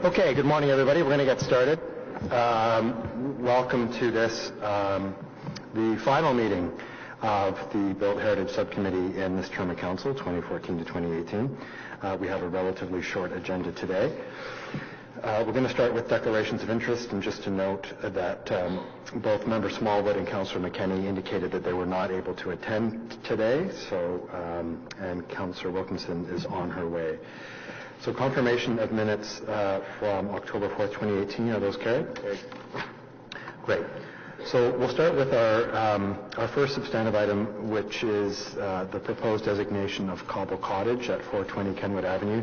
Okay, good morning, everybody. We're going to get started. Welcome to this, the final meeting of the Built Heritage Subcommittee in this term of council, 2014 to 2018. We have a relatively short agenda today. We're going to start with declarations of interest, and just to note that both Member Smallwood and Councillor McKenney indicated that they were not able to attend today, and Councillor Wilkinson is on her way. So confirmation of minutes from October 4th, 2018, are those carried? Great. So we'll start with our first substantive item, which is the proposed designation of Kabul Cottage at 420 Kenwood Avenue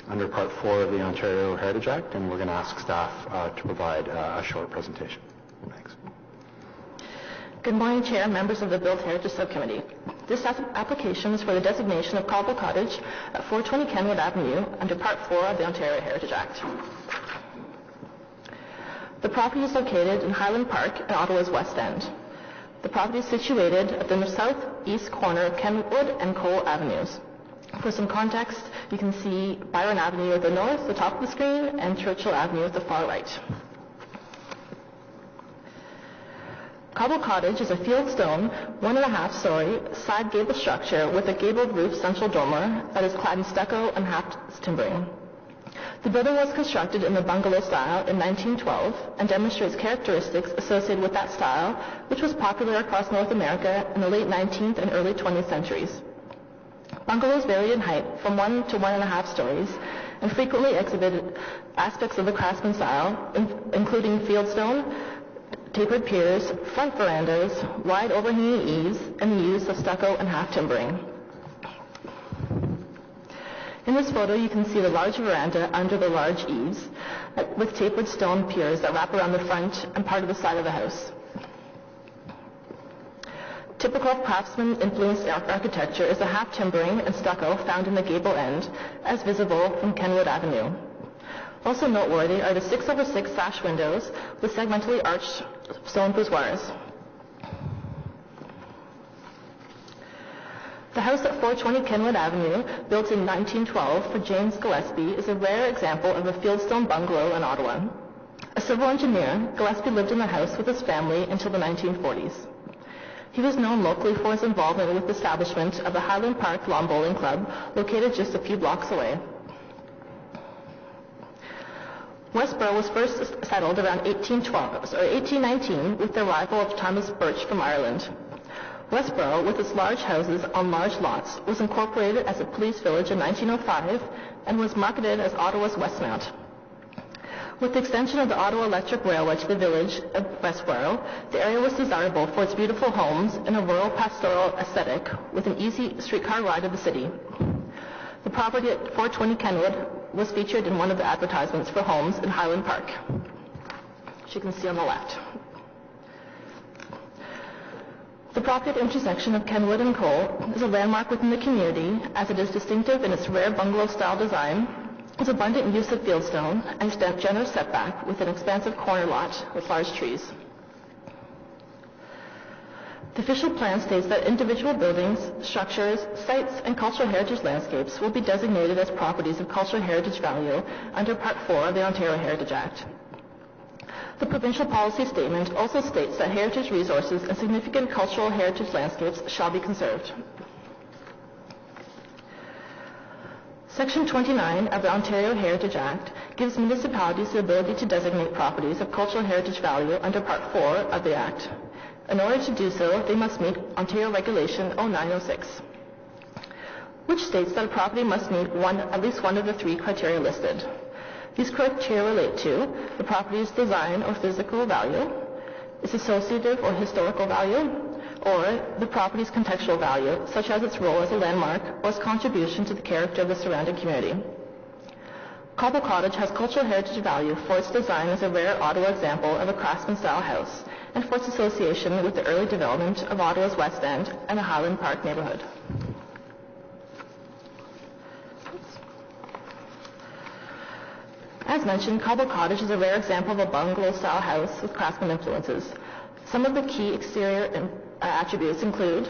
under Part 4 of the Ontario Heritage Act, and we're going to ask staff to provide a short presentation. Thanks. Good morning, Chair and members of the Built Heritage Subcommittee. This application is for the designation of Kabul Cottage at 420 Kenwood Avenue under Part 4 of the Ontario Heritage Act. The property is located in Highland Park in Ottawa's West End. The property is situated at the southeast corner of Kenwood and Cole Avenues. For some context, you can see Byron Avenue at the north, the top of the screen, and Churchill Avenue at the far right. Kabul Cottage is a fieldstone, 1.5-story, side gable structure with a gabled roof central dormer that is clad in stucco and half timbering. The building was constructed in the bungalow style in 1912 and demonstrates characteristics associated with that style, which was popular across North America in the late 19th and early 20th centuries. Bungalows varied in height from 1 to 1.5 stories and frequently exhibited aspects of the craftsman style, including fieldstone, tapered piers, front verandas, wide overhanging eaves, and the use of stucco and half timbering. In this photo, you can see the large veranda under the large eaves with tapered stone piers that wrap around the front and part of the side of the house. Typical craftsman-influenced architecture is the half timbering and stucco found in the gable end, as visible from Kenwood Avenue. Also noteworthy are the 6/6 sash windows with segmentally arched stone voussoirs. The house at 420 Kenwood Avenue, built in 1912 for James Gillespie, is a rare example of a fieldstone bungalow in Ottawa. A civil engineer, Gillespie lived in the house with his family until the 1940s. He was known locally for his involvement with the establishment of the Highland Park Lawn Bowling Club, located just a few blocks away. Westboro was first settled around 1819 with the arrival of Thomas Birch from Ireland. Westboro, with its large houses on large lots, was incorporated as a police village in 1905 and was marketed as Ottawa's Westmount. With the extension of the Ottawa Electric Railway to the village of Westboro, the area was desirable for its beautiful homes in a rural pastoral aesthetic with an easy streetcar ride to the city. The property at 420 Kenwood was featured in one of the advertisements for homes in Highland Park, which you can see on the left. The property at the intersection of Kenwood and Cole is a landmark within the community, as it is distinctive in its rare bungalow-style design, its abundant use of fieldstone, and its generous setback with an expansive corner lot with large trees. The official plan states that individual buildings, structures, sites, and cultural heritage landscapes will be designated as properties of cultural heritage value under Part 4 of the Ontario Heritage Act. The provincial policy statement also states that heritage resources and significant cultural heritage landscapes shall be conserved. Section 29 of the Ontario Heritage Act gives municipalities the ability to designate properties of cultural heritage value under Part 4 of the Act. In order to do so, they must meet Ontario Regulation 0906, which states that a property must meet at least one of the 3 criteria listed. These criteria relate to the property's design or physical value, its associative or historical value, or the property's contextual value, such as its role as a landmark or its contribution to the character of the surrounding community. Kabul Cottage has cultural heritage value for its design as a rare Ottawa example of a craftsman-style house, and for its association with the early development of Ottawa's West End and the Highland Park neighborhood. As mentioned, Kabul Cottage is a rare example of a bungalow-style house with craftsman influences. Some of the key exterior attributes include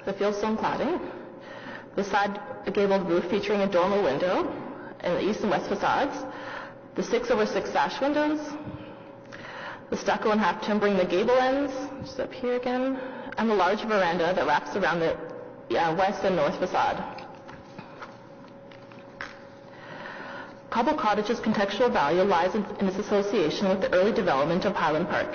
the fieldstone cladding, the side gabled roof featuring a dormer window, and the east and west facades, the 6/6 sash windows, the stucco and half timbering the gable ends, which is up here again, and the large veranda that wraps around the west and north facade. Kabul Cottage's contextual value lies in its association with the early development of Highland Park.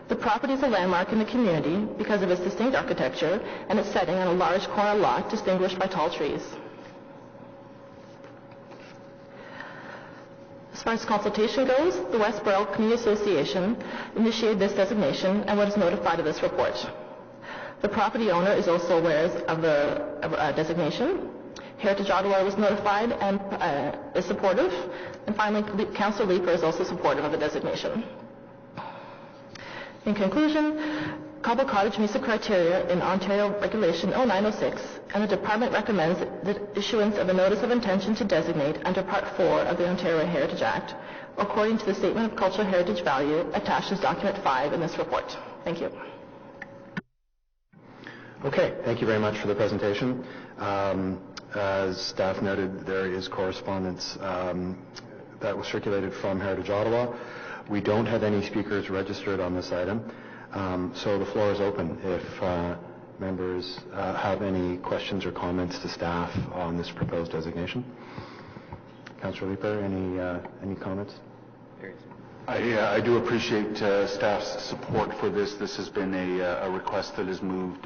The property is a landmark in the community because of its distinct architecture and its setting on a large corner lot distinguished by tall trees. As far as consultation goes, the Westboro Community Association initiated this designation and was notified of this report. The property owner is also aware of the designation. Heritage Ottawa was notified and is supportive. And finally, Councillor Leeper is also supportive of the designation. In conclusion, Kabul Cottage meets the criteria in Ontario Regulation 0906, and the Department recommends the issuance of a Notice of Intention to Designate under Part 4 of the Ontario Heritage Act, according to the Statement of Cultural Heritage Value attached as Document 5 in this report. Thank you. Okay, thank you very much for the presentation. As staff noted, there is correspondence that was circulated from Heritage Ottawa. We don't have any speakers registered on this item, so the floor is open if members have any questions or comments to staff on this proposed designation. Councillor Leeper, any comments? I do appreciate staff's support for this. This has been a request that has moved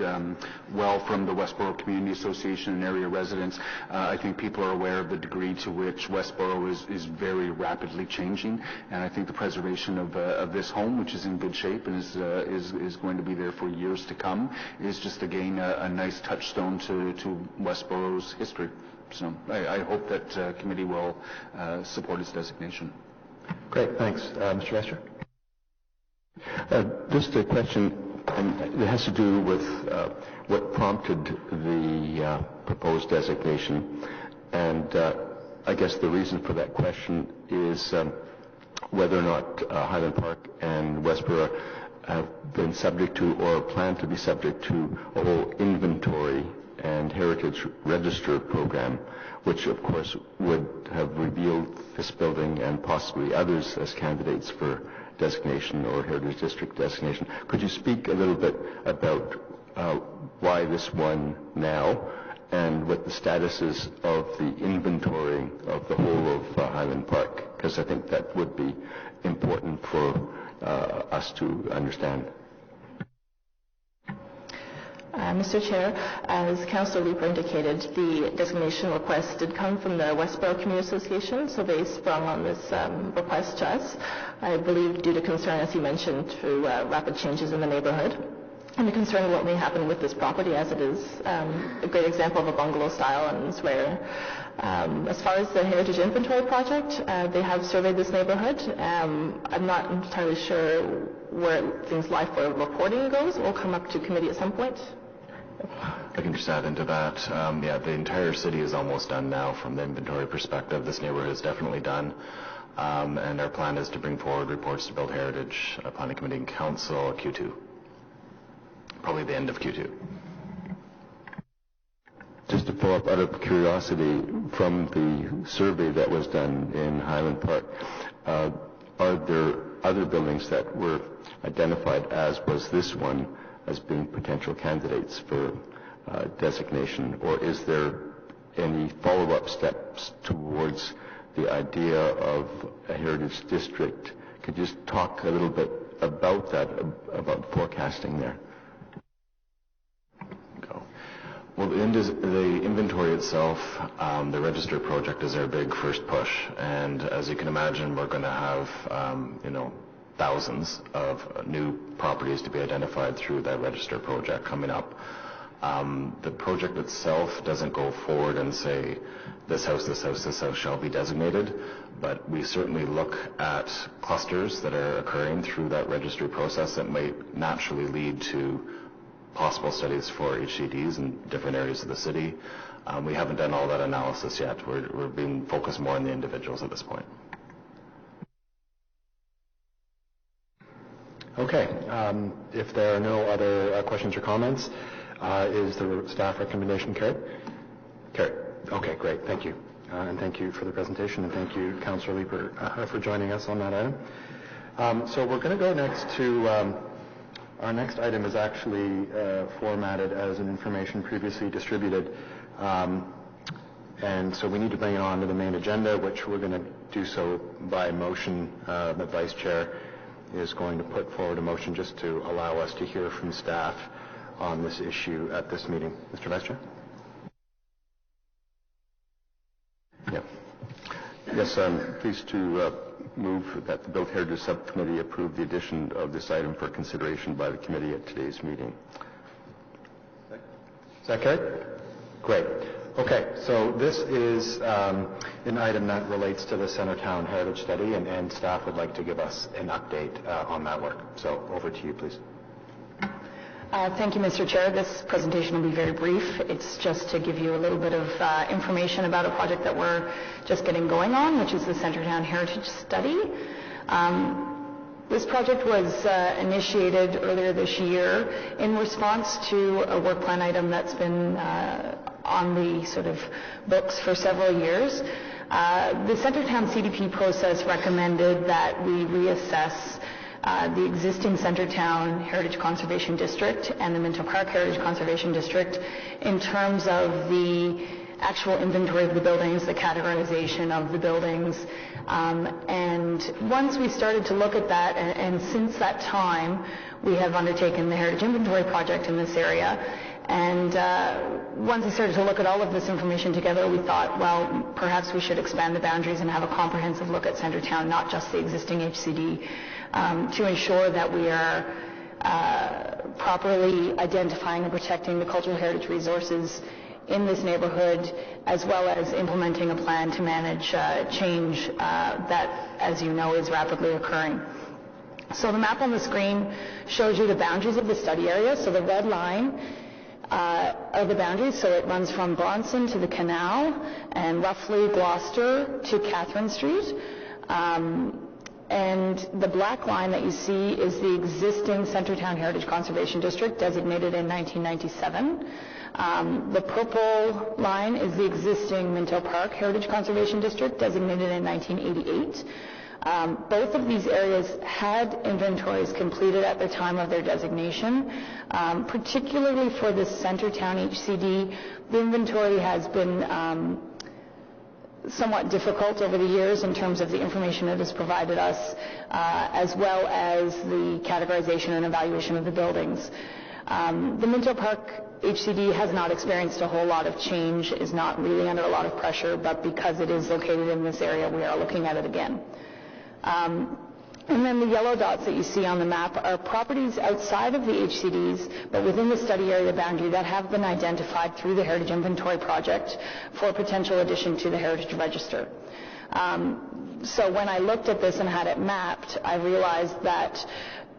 well from the Westboro Community Association and area residents. I think people are aware of the degree to which Westboro is very rapidly changing, and I think the preservation of this home, which is in good shape and is going to be there for years to come, is just again a nice touchstone to Westboro's history. So I hope that committee will support its designation. Great, thanks. Mr. Vester? Just a question, and it has to do with what prompted the proposed designation. And I guess the reason for that question is whether or not Highland Park and Westboro have been subject to or plan to be subject to a whole inventory and heritage register program, which of course would have revealed this building and possibly others as candidates for designation or heritage district designation. Could you speak a little bit about why this one now and what the status is of the inventory of the whole of Highland Park? Because I think that would be important for us to understand. Mr. Chair, as Councillor Leeper indicated, the designation request did come from the Westboro Community Association, so they sprung on this request to us, I believe due to concern, as he mentioned, through rapid changes in the neighborhood, and the concern of what may happen with this property, as it is a great example of a bungalow style and it's rare. As far as the Heritage Inventory Project, they have surveyed this neighborhood. I'm not entirely sure where things lie for reporting goes. It will come up to committee at some point. I can just add into that. The entire city is almost done now from the inventory perspective. This neighborhood is definitely done. And our plan is to bring forward reports to Build Heritage, Planning Committee and Council Q2. Probably the end of Q2. Just to follow up, out of curiosity, from the survey that was done in Highland Park, are there other buildings that were identified, as was this one, as being potential candidates for designation, or is there any follow-up steps towards the idea of a heritage district? Could you just talk a little bit about that, about forecasting there? Well, the inventory itself, the register project is our big first push, and as you can imagine, we're going to have, thousands of new properties to be identified through that register project coming up. The project itself doesn't go forward and say, this house shall be designated, but we certainly look at clusters that are occurring through that registry process that might naturally lead to possible studies for HCDs in different areas of the city. We haven't done all that analysis yet. We're being focused more on the individuals at this point. Okay. If there are no other questions or comments, is the staff recommendation carried? Carried. Okay, great. Thank you. And thank you for the presentation, and thank you, Councillor Leeper, for joining us on that item. So we're going to go next to, our next item is actually formatted as an information previously distributed. And so we need to bring it on to the main agenda, which we're going to do so by motion. The Vice Chair is going to put forward a motion just to allow us to hear from staff on this issue at this meeting. Mr. Vice Chair? Yeah. Yes, I'm pleased to move that the Built Heritage Subcommittee approve the addition of this item for consideration by the committee at today's meeting. Is that carried? Great. Okay, so this is an item that relates to the Centertown Heritage Study, and staff would like to give us an update on that work. So over to you, please. Thank you, Mr. Chair. This presentation will be very brief. It's just to give you a little bit of information about a project that we're just getting going on, which is the Centertown Heritage Study. This project was initiated earlier this year in response to a work plan item that's been on the sort of books for several years. The Centertown CDP process recommended that we reassess the existing Centertown Heritage Conservation District and the Minto Park Heritage Conservation District in terms of the actual inventory of the buildings, the categorization of the buildings. And once we started to look at that, and since that time, we have undertaken the Heritage Inventory Project in this area. And once we started to look at all of this information together, we thought, well, perhaps we should expand the boundaries and have a comprehensive look at Centertown, not just the existing HCD, to ensure that we are properly identifying and protecting the cultural heritage resources in this neighborhood, as well as implementing a plan to manage change that, as you know, is rapidly occurring. So the map on the screen shows you the boundaries of the study area. So the red line are the boundaries, so it runs from Bronson to the Canal and roughly Gloucester to Catherine Street. And the black line that you see is the existing Centertown Heritage Conservation District, designated in 1997. The purple line is the existing Minto Park Heritage Conservation District, designated in 1988. Both of these areas had inventories completed at the time of their designation. Particularly for the Centertown HCD, the inventory has been somewhat difficult over the years in terms of the information it has provided us, as well as the categorization and evaluation of the buildings. The Minto Park HCD has not experienced a whole lot of change, is not really under a lot of pressure, but because it is located in this area, we are looking at it again. And then the yellow dots that you see on the map are properties outside of the HCDs, but within the study area boundary that have been identified through the Heritage Inventory Project for potential addition to the Heritage Register. So when I looked at this and had it mapped, I realized that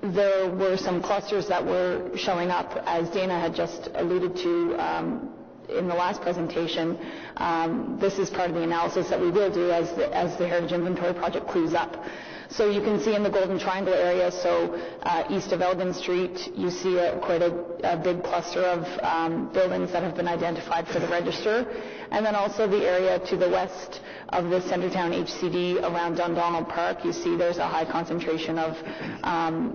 there were some clusters that were showing up, as Dana had just alluded to in the last presentation. This is part of the analysis that we will do as the Heritage Inventory Project clues up. So you can see in the Golden Triangle area, so east of Elgin Street, you see quite a big cluster of buildings that have been identified for the register. And then also the area to the west of the Centertown HCD around Dundonald Park, you see there's a high concentration of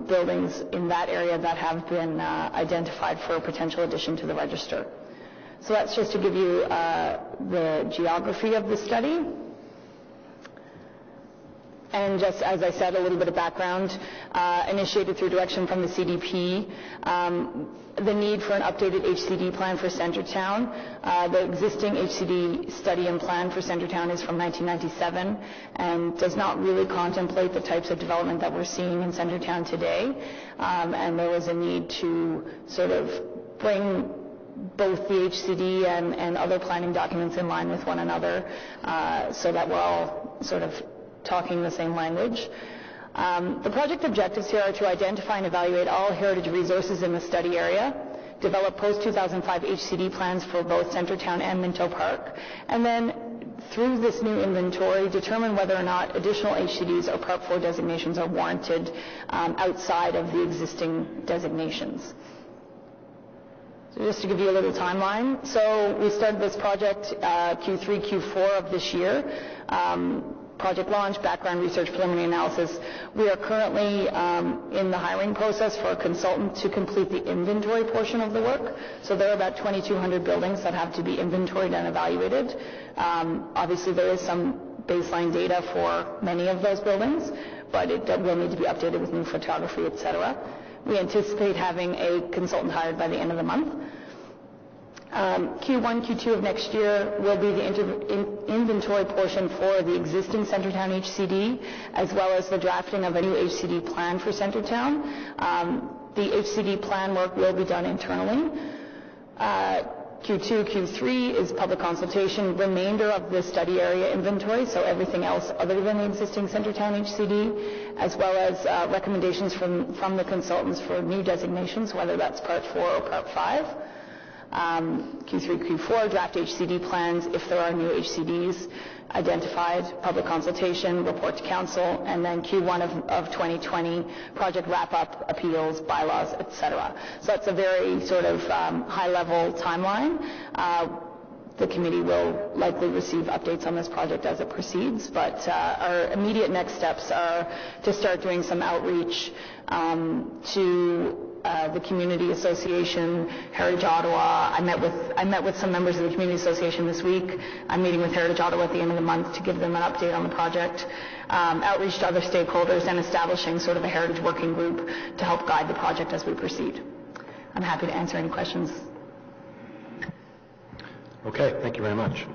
buildings in that area that have been identified for potential addition to the register. So that's just to give you the geography of the study. And just as I said, a little bit of background, initiated through direction from the CDP, the need for an updated HCD plan for Centertown. The existing HCD study and plan for Centertown is from 1997 and does not really contemplate the types of development that we're seeing in Centertown today. And there was a need to sort of bring both the HCD and other planning documents in line with one another so that we're all sort of talking the same language. The project objectives here are to identify and evaluate all heritage resources in the study area, develop post-2005 HCD plans for both Centertown and Minto Park, and then through this new inventory, determine whether or not additional HCDs or Part 4 designations are warranted outside of the existing designations. So just to give you a little timeline, so we started this project Q3, Q4 of this year. Project launch, background research, preliminary analysis. We are currently in the hiring process for a consultant to complete the inventory portion of the work. So there are about 2,200 buildings that have to be inventoried and evaluated. Obviously, there is some baseline data for many of those buildings, but it will need to be updated with new photography, et cetera. We anticipate having a consultant hired by the end of the month. Q1, Q2 of next year will be the inventory portion for the existing Centertown HCD, as well as the drafting of a new HCD plan for Centertown. The HCD plan work will be done internally. Q2, Q3 is public consultation, remainder of the study area inventory, so everything else other than the existing Centertown HCD, as well as recommendations from the consultants for new designations, whether that's Part 4 or Part 5. Q3, Q4, draft HCD plans, if there are new HCDs identified, public consultation, report to council, and then Q1 of 2020, project wrap-up, appeals, bylaws, etc. So that's a very sort of high-level timeline. The committee will likely receive updates on this project as it proceeds, but our immediate next steps are to start doing some outreach to the Community Association, Heritage Ottawa. I met with some members of the Community Association this week. I'm meeting with Heritage Ottawa at the end of the month to give them an update on the project. Outreach to other stakeholders and establishing sort of a heritage working group to help guide the project as we proceed. I'm happy to answer any questions. Okay, thank you very much.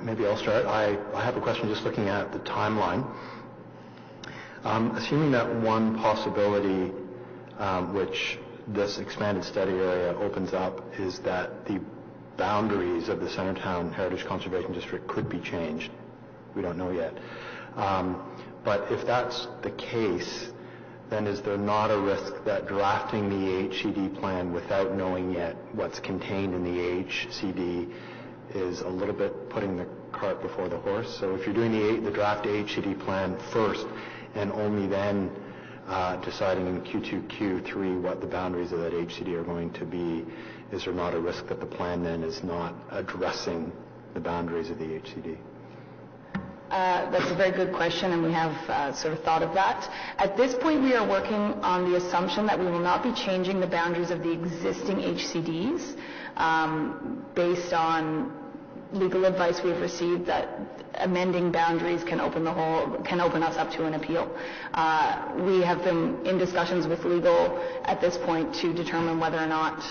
Maybe I'll start. I have a question just looking at the timeline. Assuming that one possibility which this expanded study area opens up is that the boundaries of the Centertown Heritage Conservation District could be changed. We don't know yet. But if that's the case, then is there not a risk that drafting the HCD plan without knowing yet what's contained in the HCD is a little bit putting the cart before the horse? So if you're doing the draft HCD plan first and only then deciding in Q2, Q3 what the boundaries of that HCD are going to be, is there not a risk that the plan then is not addressing the boundaries of the HCD? That's a very good question, and we have sort of thought of that. At this point, we are working on the assumption that we will not be changing the boundaries of the existing HCDs based on legal advice we've received that amending boundaries can open us up to an appeal. We have been in discussions with legal at this point to determine whether or not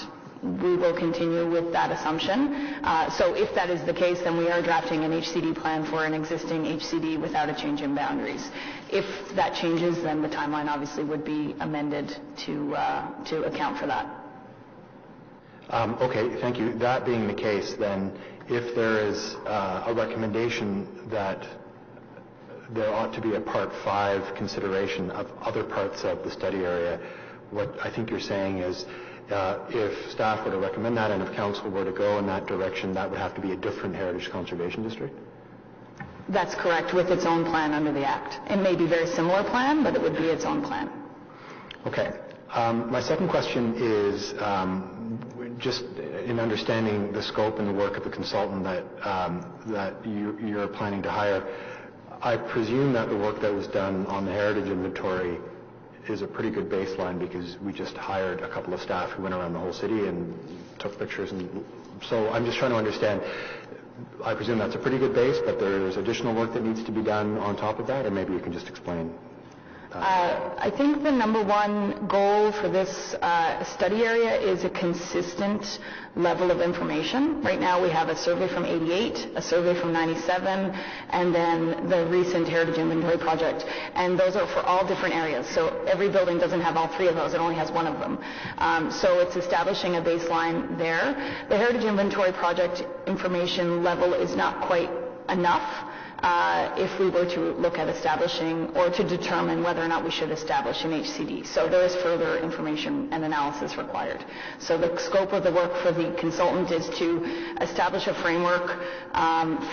we will continue with that assumption. So if that is the case, then we are drafting an HCD plan for an existing HCD without a change in boundaries. If that changes, then the timeline obviously would be amended to account for that. Okay, thank you. That being the case, then, if there is a recommendation that there ought to be a Part 5 consideration of other parts of the study area, what I think you're saying is if staff were to recommend that and if council were to go in that direction, that would have to be a different heritage conservation district? That's correct, with its own plan under the Act. It may be a very similar plan, but it would be its own plan. Okay. My second question is just in understanding the scope and the work of the consultant that you're planning to hire. I presume that the work that was done on the heritage inventory is a pretty good baseline, because we just hired a couple of staff who went around the whole city and took pictures. And so I'm just trying to understand, I presume that's a pretty good base, but there's additional work that needs to be done on top of that, or maybe you can just explain. I think the number one goal for this study area is a consistent level of information. Right now we have a survey from 88, a survey from 97, and then the recent Heritage Inventory Project. And those are for all different areas. So every building doesn't have all three of those. It only has one of them. So it's establishing a baseline there. The Heritage Inventory Project information level is not quite enough if we were to look at establishing or to determine whether or not we should establish an HCD. So there is further information and analysis required. So the scope of the work for the consultant is to establish a framework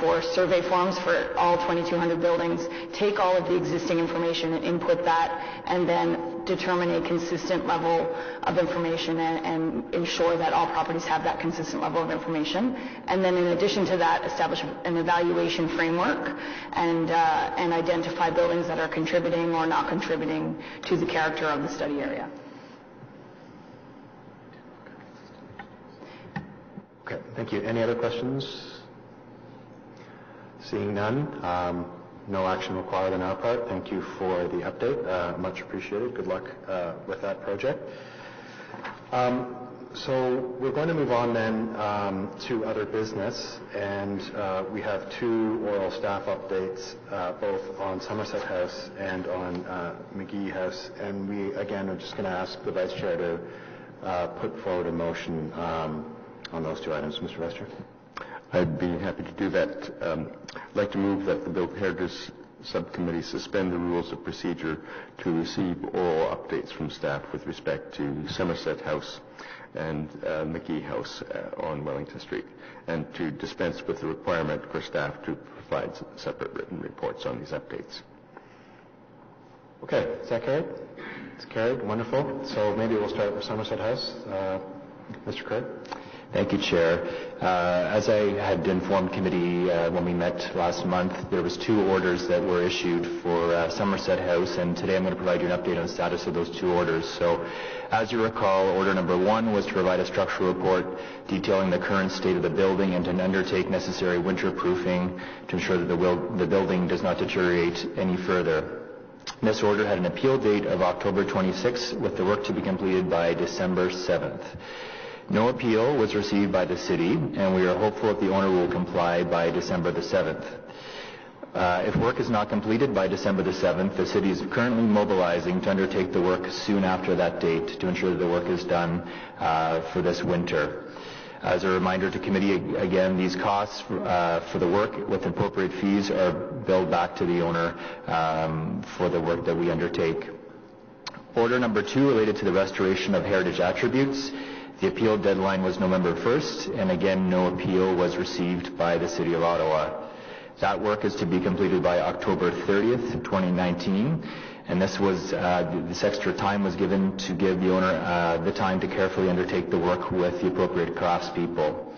for survey forms for all 2,200 buildings, take all of the existing information and input that, and then determine a consistent level of information and ensure that all properties have that consistent level of information. And then in addition to that, establish an evaluation framework and identify buildings that are contributing or not contributing to the character of the study area. Okay, thank you. Any other questions? Seeing none, no action required on our part. Thank you for the update. Much appreciated. Good luck with that project. So we're going to move on then to other business, and we have two oral staff updates, both on Somerset House and on Magee House. And we, again, are just going to ask the Vice Chair to put forward a motion on those two items. Mr. Vice Chair. I'd be happy to do that. I'd like to move that the Built Heritage Subcommittee suspend the rules of procedure to receive oral updates from staff with respect to Somerset House and Magee House on Wellington Street, and to dispense with the requirement for staff to provide separate written reports on these updates. Okay, is that carried? It's carried. Wonderful. So maybe we'll start with Somerset House. Mr. Craig. Thank you, Chair. As I had informed committee when we met last month, there was two orders that were issued for Somerset House, and today I'm going to provide you an update on the status of those two orders. So, as you recall, order number 1 was to provide a structural report detailing the current state of the building and to undertake necessary winter-proofing to ensure that the building does not deteriorate any further. This order had an appeal date of October 26, with the work to be completed by December 7th. No appeal was received by the city, and we are hopeful that the owner will comply by December the 7th. If work is not completed by December the 7th, the city is currently mobilizing to undertake the work soon after that date to ensure that the work is done for this winter. As a reminder to committee, again, these costs for the work with appropriate fees are billed back to the owner for the work that we undertake. Order number 2 related to the restoration of heritage attributes. The appeal deadline was November 1st, and again, no appeal was received by the City of Ottawa. That work is to be completed by October 30th, 2019, and this extra time was given to give the owner the time to carefully undertake the work with the appropriate craftspeople.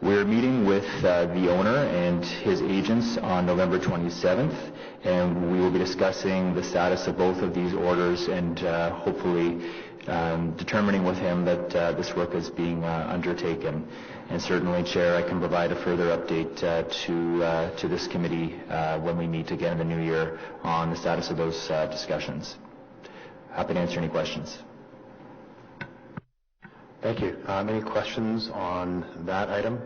We're meeting with the owner and his agents on November 27th, and we will be discussing the status of both of these orders and hopefully determining with him that this work is being undertaken. And certainly, Chair, I can provide a further update to this committee when we meet again in the new year on the status of those discussions. Happy to answer any questions. Thank you. Any questions on that item?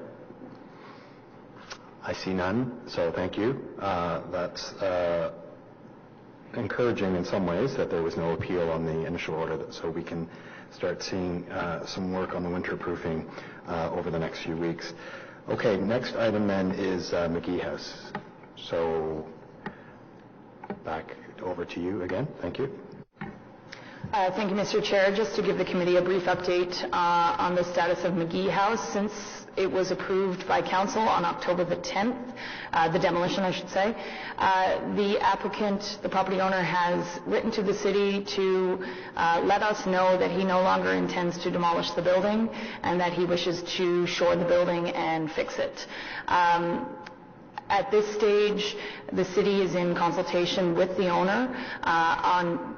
I see none, so thank you. That's encouraging in some ways that there was no appeal on the initial order, so we can start seeing some work on the winterproofing over the next few weeks. Okay, next item then is Magee House. So back over to you again. Thank you. Thank you, Mr. Chair. Just to give the committee a brief update on the status of Magee House, since it was approved by Council on October the 10th, the demolition, I should say. The applicant, the property owner, has written to the city to let us know that he no longer intends to demolish the building and that he wishes to shore the building and fix it. At this stage, the city is in consultation with the owner on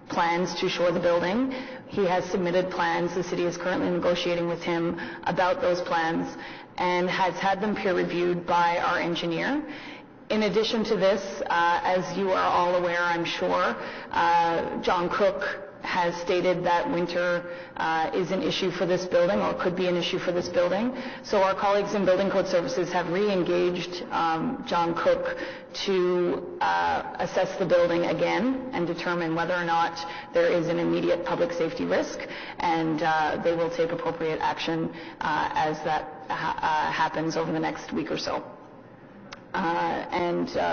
plans to shore the building. He has submitted plans. The city is currently negotiating with him about those plans and has had them peer-reviewed by our engineer. In addition to this, as you are all aware, I'm sure, John Cook has stated that winter is an issue for this building, or could be an issue for this building. So our colleagues in Building Code Services have re-engaged John Cook to assess the building again and determine whether or not there is an immediate public safety risk, and they will take appropriate action as that happens over the next week or so.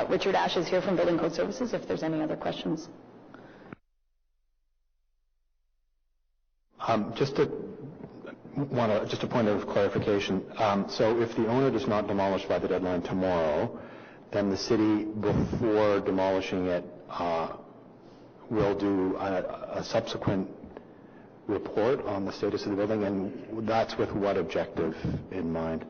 Richard Ash is here from Building Code Services if there's any other questions. Just a point of clarification. So if the owner does not demolish by the deadline tomorrow, then the city, before demolishing it, will do a subsequent report on the status of the building, and that's with what objective in mind?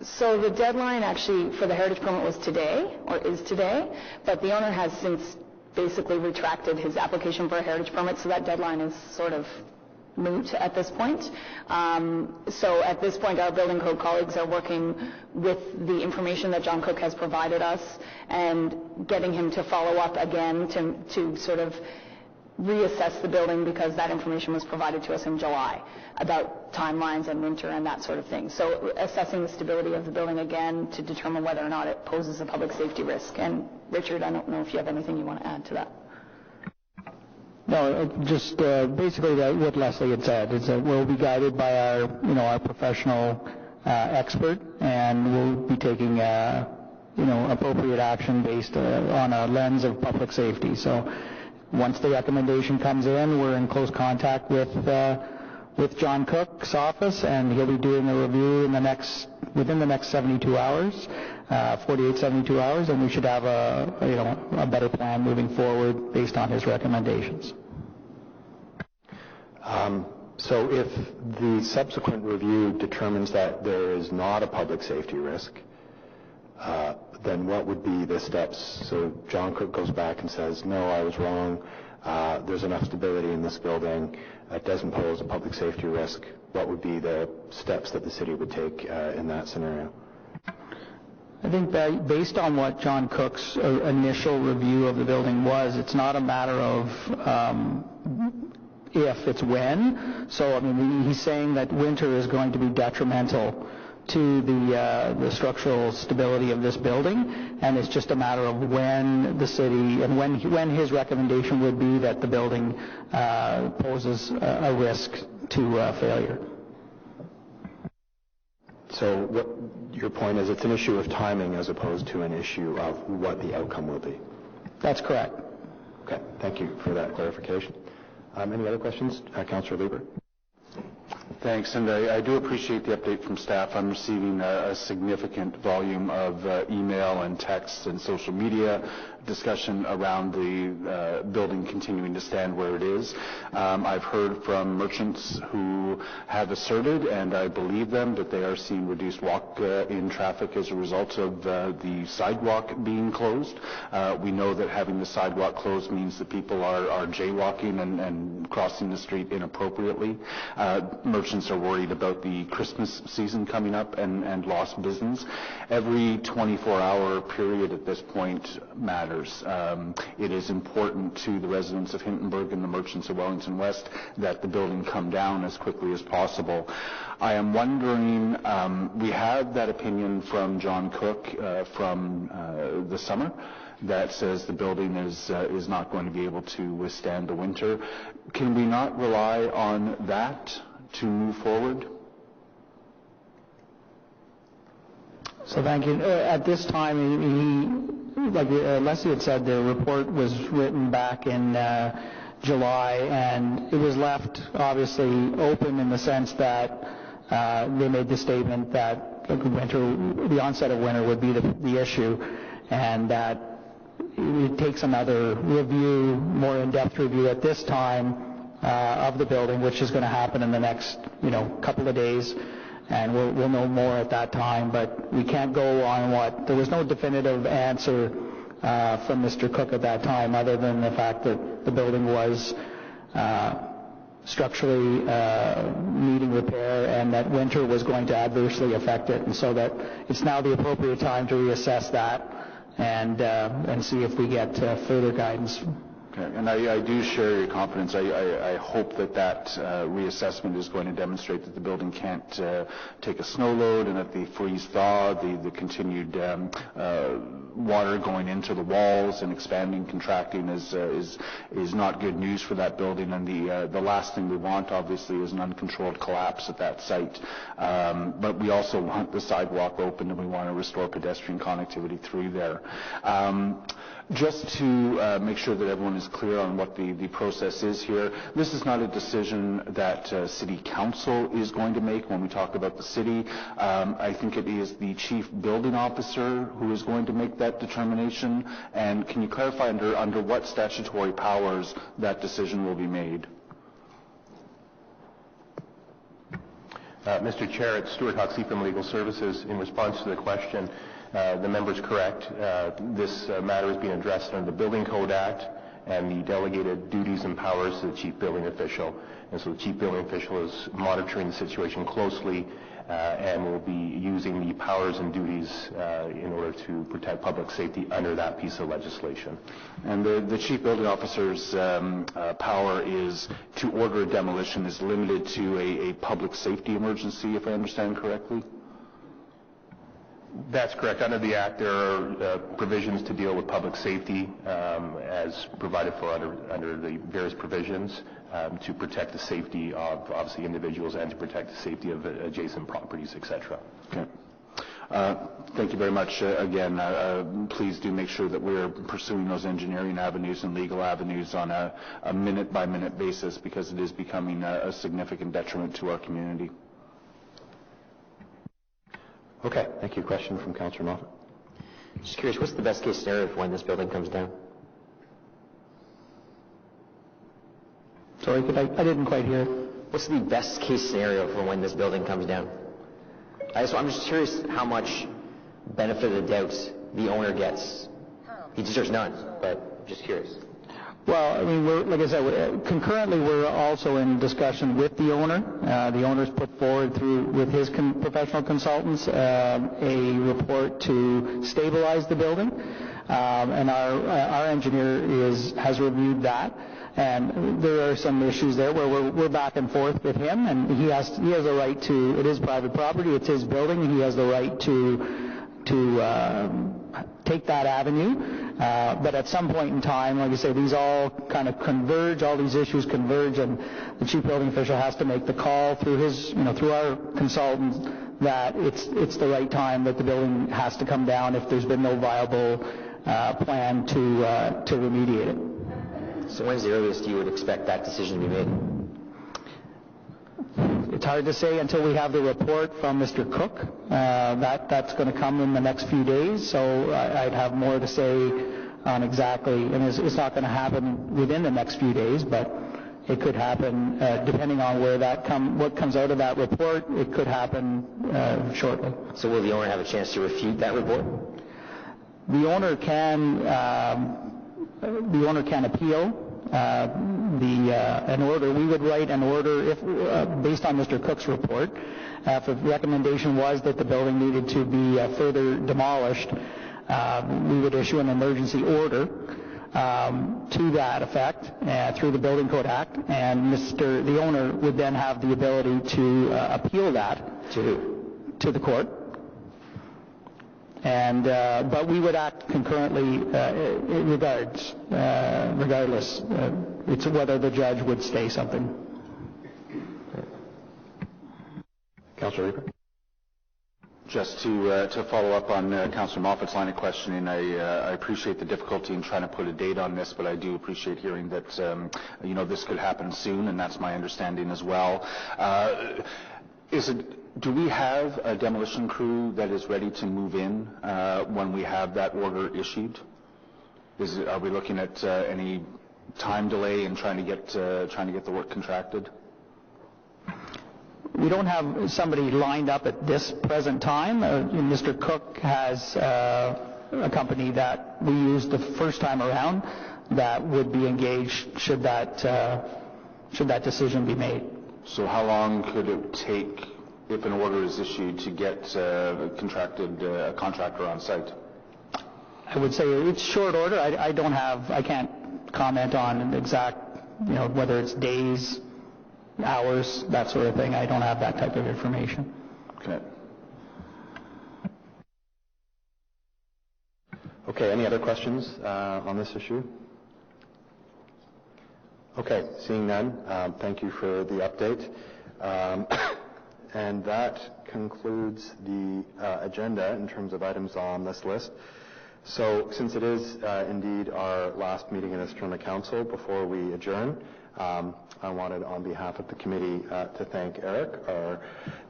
So the deadline actually for the heritage permit was today, or is today, but the owner has since basically retracted his application for a heritage permit, so that deadline is sort of moot at this point. So at this point, our building code colleagues are working with the information that John Cook has provided us and getting him to follow up again to sort of reassess the building, because that information was provided to us in July about timelines and winter and that sort of thing. So assessing the stability of the building again to determine whether or not it poses a public safety risk. And Richard, I don't know if you have anything you want to add to that. No, just basically what Leslie had said is that we'll be guided by our professional expert, and we'll be taking appropriate action based on a lens of public safety. So once the recommendation comes in, we're in close contact with John Cook's office, and he'll be doing a review within the next 72 hours, 72 hours, and we should have a better plan moving forward based on his recommendations. So if the subsequent review determines that there is not a public safety risk, then what would be the steps? So John Cook goes back and says, no, I was wrong. There's enough stability in this building. It doesn't pose a public safety risk. What would be the steps that the city would take in that scenario? I think that based on what John Cook's initial review of the building was, it's not a matter of if, it's when. So, I mean, he's saying that winter is going to be detrimental to the structural stability of this building, and it's just a matter of when the city and when his recommendation would be that the building poses a risk to failure. So what your point is, it's an issue of timing as opposed to an issue of what the outcome will be. That's correct. Okay, thank you for that clarification. Any other questions? Councillor Lieber. Thanks, and I do appreciate the update from staff. I'm receiving a significant volume of email and texts and social media discussion around the building continuing to stand where it is. I've heard from merchants who have asserted, and I believe them, that they are seeing reduced walk-in traffic as a result of the sidewalk being closed. We know that having the sidewalk closed means that people are jaywalking and crossing the street inappropriately. Merchants are worried about the Christmas season coming up and lost business. Every 24-hour period at this point matters. It is important to the residents of Hintonburg and the merchants of Wellington West that the building come down as quickly as possible. I am wondering, we had that opinion from John Cook from the summer that says the building is not going to be able to withstand the winter. Can we not rely on that to move forward? So thank you. At this time, like Leslie had said, the report was written back in July, and it was left obviously open in the sense that they made the statement that the onset of winter would be the issue, and that it takes another review, more in-depth review at this time of the building, which is going to happen in the next couple of days. And we'll know more at that time, but we can't go on there was no definitive answer from Mr. Cook at that time, other than the fact that the building was structurally needing repair and that winter was going to adversely affect it, and so that it's now the appropriate time to reassess that and see if we get further guidance. Okay, and I do share your confidence. I hope that reassessment is going to demonstrate that the building can't take a snow load, and that the freeze-thaw, the continued water going into the walls and expanding, contracting is not good news for that building. And the last thing we want, obviously, is an uncontrolled collapse at that site. But we also want the sidewalk open, and we want to restore pedestrian connectivity through there. Just to make sure that everyone is clear on what the process is here, this is not a decision that City Council is going to make when we talk about the city. I think it is the Chief Building Officer who is going to make that determination. And can you clarify under what statutory powers that decision will be made? Mr. Chair, it's Stuart Huxley from Legal Services. In response to the question, the member is correct. This matter is being addressed under the Building Code Act and the delegated duties and powers to the Chief Building Official. And so the Chief Building Official is monitoring the situation closely and will be using the powers and duties in order to protect public safety under that piece of legislation. And the Chief Building Officer's power is to order a demolition is limited to a public safety emergency, if I understand correctly? That's correct. Under the Act, there are provisions to deal with public safety as provided for under the various provisions to protect the safety of, obviously, individuals and to protect the safety of adjacent properties, etc. Okay. Thank you very much. Again, please do make sure that we're pursuing those engineering avenues and legal avenues on a minute-by-minute basis, because it is becoming a significant detriment to our community. Okay, thank you. Question from Councillor Moffat. Just curious, what's the best case scenario for when this building comes down? Sorry, I didn't quite hear. What's the best case scenario for when this building comes down? I'm just curious how much benefit of the doubt the owner gets. He deserves none, but just curious. Well, I mean, like I said, concurrently we're also in discussion with the owner. The owner's put forward with his professional consultants a report to stabilize the building, and our engineer has reviewed that. And there are some issues there where we're back and forth with him, and he has a right to. It is private property. It's his building, and he has the right to take that avenue. But at some point in time, like I say, these all kind of converge. All these issues converge, and the chief building official has to make the call through through our consultant that it's the right time that the building has to come down if there's been no viable plan to remediate it. So when's the earliest you would expect that decision to be made? It's hard to say until we have the report from Mr. Cook. That's going to come in the next few days, so I'd have more to say on exactly, and it's not going to happen within the next few days, but it could happen depending on what comes out of that report. It could happen shortly. So will the owner have a chance to refute that report? The owner can appeal an order. We would write an order if, based on Mr. Cook's report, if the recommendation was that the building needed to be further demolished, we would issue an emergency order to that effect through the Building Code Act, and the owner would then have the ability to appeal that to the court. And but we would act concurrently regardless. It's whether the judge would stay something. Councillor Reaper. Just to follow up on Councillor Moffat's line of questioning, I appreciate the difficulty in trying to put a date on this, but I do appreciate hearing that this could happen soon, and that's my understanding as well. Do we have a demolition crew that is ready to move in when we have that order issued? Are we looking at any time delay in trying to get the work contracted? We don't have somebody lined up at this present time. Mr. Cook has a company that we used the first time around that would be engaged should that decision be made. So how long could it take, if an order is issued, to get a contractor on site? I would say it's short order. I can't comment on an exact, whether it's days, hours, that sort of thing. I don't have that type of information. Okay. Okay, any other questions on this issue? Okay, seeing none, thank you for the update. And that concludes the agenda in terms of items on this list. So since it is indeed our last meeting in this term of council, before we adjourn, I wanted on behalf of the committee to thank Eric, our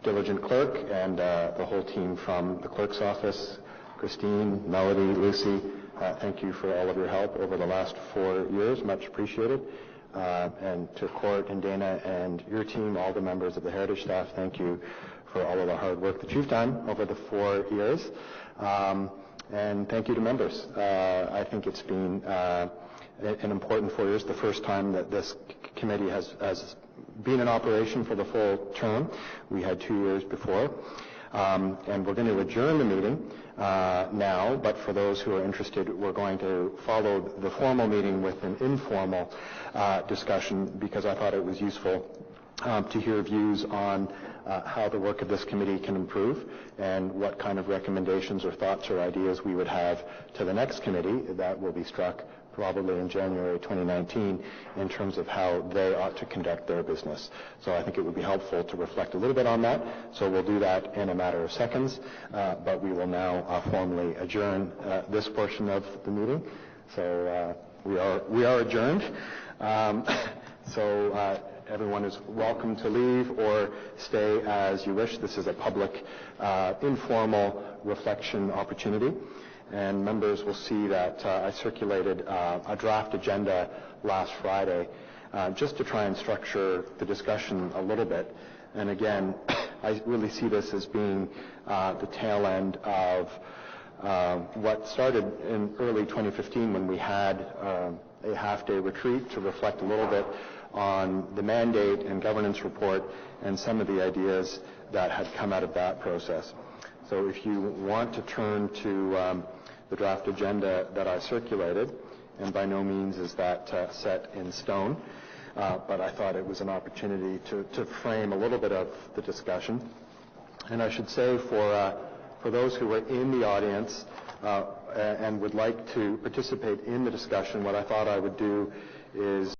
diligent clerk, and the whole team from the clerk's office, Christine, Melody, Lucy. Thank you for all of your help over the last 4 years. Much appreciated. And to Court and Dana and your team, all the members of the Heritage staff, thank you for all of the hard work that you've done over the 4 years. And thank you to members. I think it's been an important 4 years, the first time that this committee has been in operation for the full term. We had 2 years before. And we're going to adjourn the meeting now, but for those who are interested, we're going to follow the formal meeting with an informal discussion, because I thought it was useful to hear views on how the work of this committee can improve and what kind of recommendations or thoughts or ideas we would have to the next committee that will be struck probably in January 2019 in terms of how they ought to conduct their business. So I think it would be helpful to reflect a little bit on that. So we'll do that in a matter of seconds, but we will now formally adjourn this portion of the meeting. So we are adjourned. Everyone is welcome to leave or stay as you wish. This is a public, informal reflection opportunity. And members will see that I circulated a draft agenda last Friday just to try and structure the discussion a little bit. And again, I really see this as being the tail end of what started in early 2015 when we had a half-day retreat to reflect a little bit on the mandate and governance report and some of the ideas that had come out of that process. So if you want to turn to the draft agenda that I circulated, and by no means is that set in stone, but I thought it was an opportunity to frame a little bit of the discussion. And I should say for those who are in the audience and would like to participate in the discussion, what I thought I would do is